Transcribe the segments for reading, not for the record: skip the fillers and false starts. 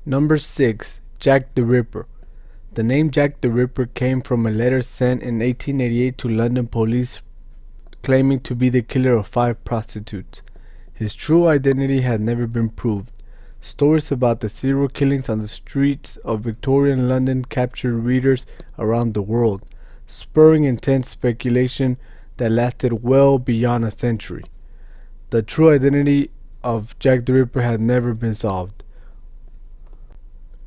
Number 6. Jack the Ripper. The name Jack the Ripper came from a letter sent in 1888 to London police claiming to be the killer of 5 prostitutes. His true identity had never been proved. Stories about the serial killings on the streets of Victorian London captured readers around the world, spurring intense speculation that lasted well beyond a century. The true identity of Jack the Ripper had never been solved.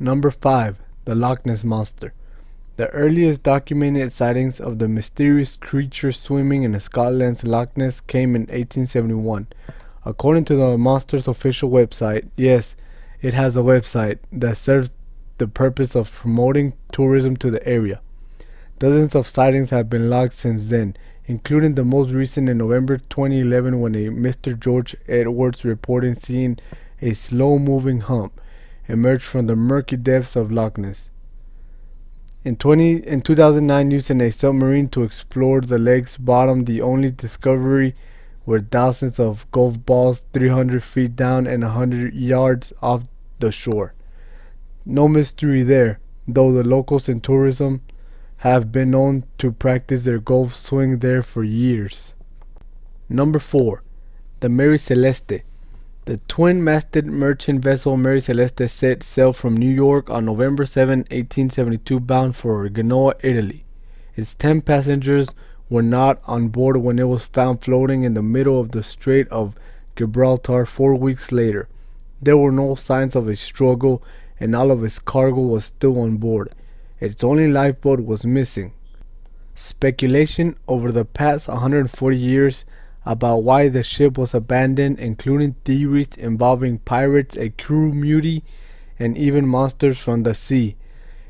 Number 5. The Loch Ness Monster. The earliest documented sightings of the mysterious creature swimming in Scotland's Loch Ness came in 1871. According to the monster's official website, yes, it has a website that serves the purpose of promoting tourism to the area. Dozens of sightings have been logged since then, including the most recent in November 2011 when a Mr. George Edwards reported seeing a slow-moving hump emerge from the murky depths of Loch Ness. In 2009, using a submarine to explore the lake's bottom, the only discovery were thousands of golf balls 300 feet down and 100 yards off the shore. No mystery there, though the locals in tourism have been known to practice their golf swing there for years. Number 4. The Mary Celeste. The twin-masted merchant vessel Mary Celeste set sail from New York on November 7, 1872, bound for Genoa, Italy. Its 10 passengers were not on board when it was found floating in the middle of the Strait of Gibraltar 4 weeks later. There were no signs of a struggle, and all of its cargo was still on board. Its only lifeboat was missing. Speculation over the past 140 years about why the ship was abandoned, including theories involving pirates, a crew mutiny, and even monsters from the sea.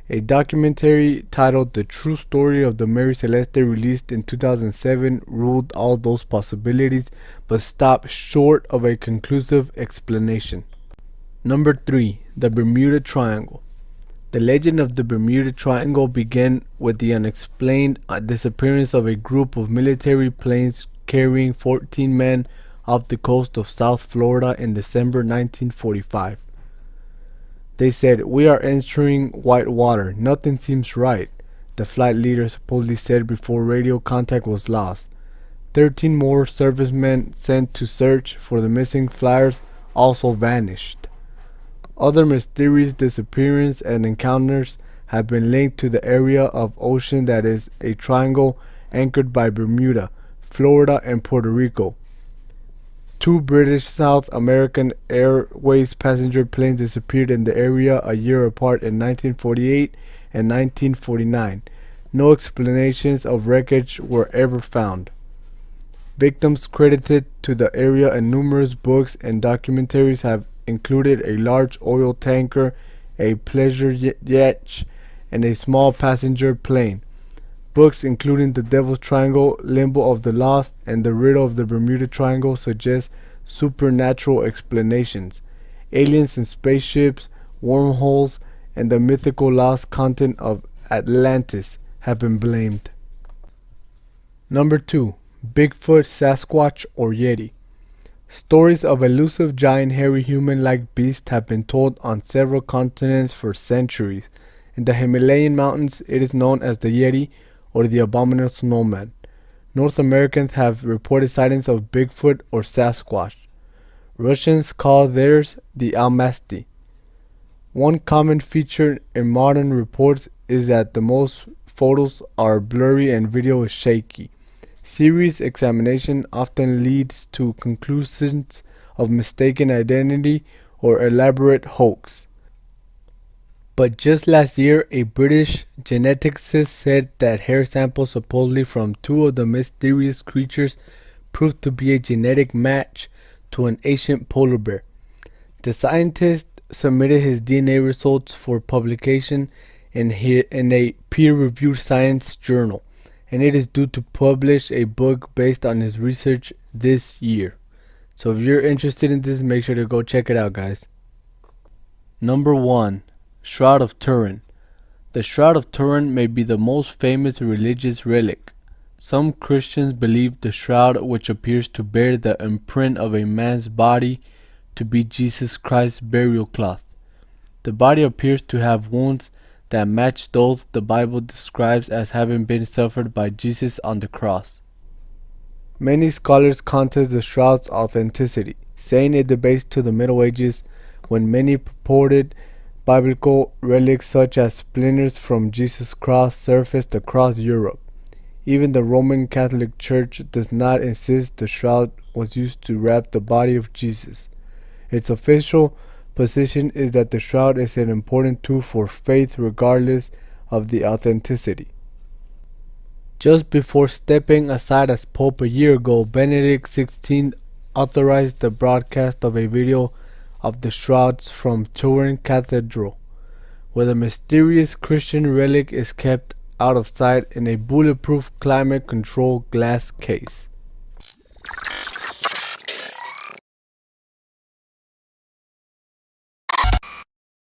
A documentary titled The True Story of the Mary Celeste, released in 2007, ruled all those possibilities but stopped short of a conclusive explanation. Number 3. The Bermuda Triangle. The legend of the Bermuda Triangle began with the unexplained disappearance of a group of military planes carrying 14 men off the coast of South Florida in December 1945. They said, "We are entering white water. Nothing seems right," the flight leader supposedly said before radio contact was lost. 13 more servicemen sent to search for the missing flyers also vanished. Other mysterious disappearances and encounters have been linked to the area of ocean that is a triangle anchored by Bermuda, Florida, and Puerto Rico. 2 British South American Airways passenger planes disappeared in the area a year apart in 1948 and 1949. No explanations of wreckage were ever found. Victims credited to the area in numerous books and documentaries have included a large oil tanker, a pleasure yacht, and a small passenger plane. Books including The Devil's Triangle, Limbo of the Lost, and The Riddle of the Bermuda Triangle suggest supernatural explanations. Aliens in spaceships, wormholes, and the mythical lost continent of Atlantis have been blamed. Number 2. Bigfoot, Sasquatch, or Yeti. Stories of elusive giant hairy human-like beasts have been told on several continents for centuries. In the Himalayan mountains, it is known as the Yeti or the abominable snowman. North Americans have reported sightings of Bigfoot or Sasquatch. Russians call theirs the Almasty. One common feature in modern reports is that the most photos are blurry and video is shaky. Serious examination often leads to conclusions of mistaken identity or elaborate hoax. But just last year, a British geneticist said that hair samples supposedly from 2 of the mysterious creatures proved to be a genetic match to an ancient polar bear. The scientist submitted his DNA results for publication in a peer-reviewed science journal, and it is due to publish a book based on his research this year. So if you're interested in this, make sure to go check it out, guys. Number 1. Shroud of Turin. The Shroud of Turin may be the most famous religious relic. Some Christians believe the shroud, which appears to bear the imprint of a man's body, to be Jesus Christ's burial cloth. The body appears to have wounds that match those the Bible describes as having been suffered by Jesus on the cross. Many scholars contest the shroud's authenticity, saying it dates to the Middle Ages when many purported biblical relics such as splinters from Jesus' cross surfaced across Europe. Even the Roman Catholic Church does not insist the shroud was used to wrap the body of Jesus. Its official position is that the shroud is an important tool for faith regardless of the authenticity. Just before stepping aside as Pope a year ago, Benedict XVI authorized the broadcast of a video of the shrouds from Turin Cathedral, where the mysterious Christian relic is kept out of sight in a bulletproof climate-controlled glass case.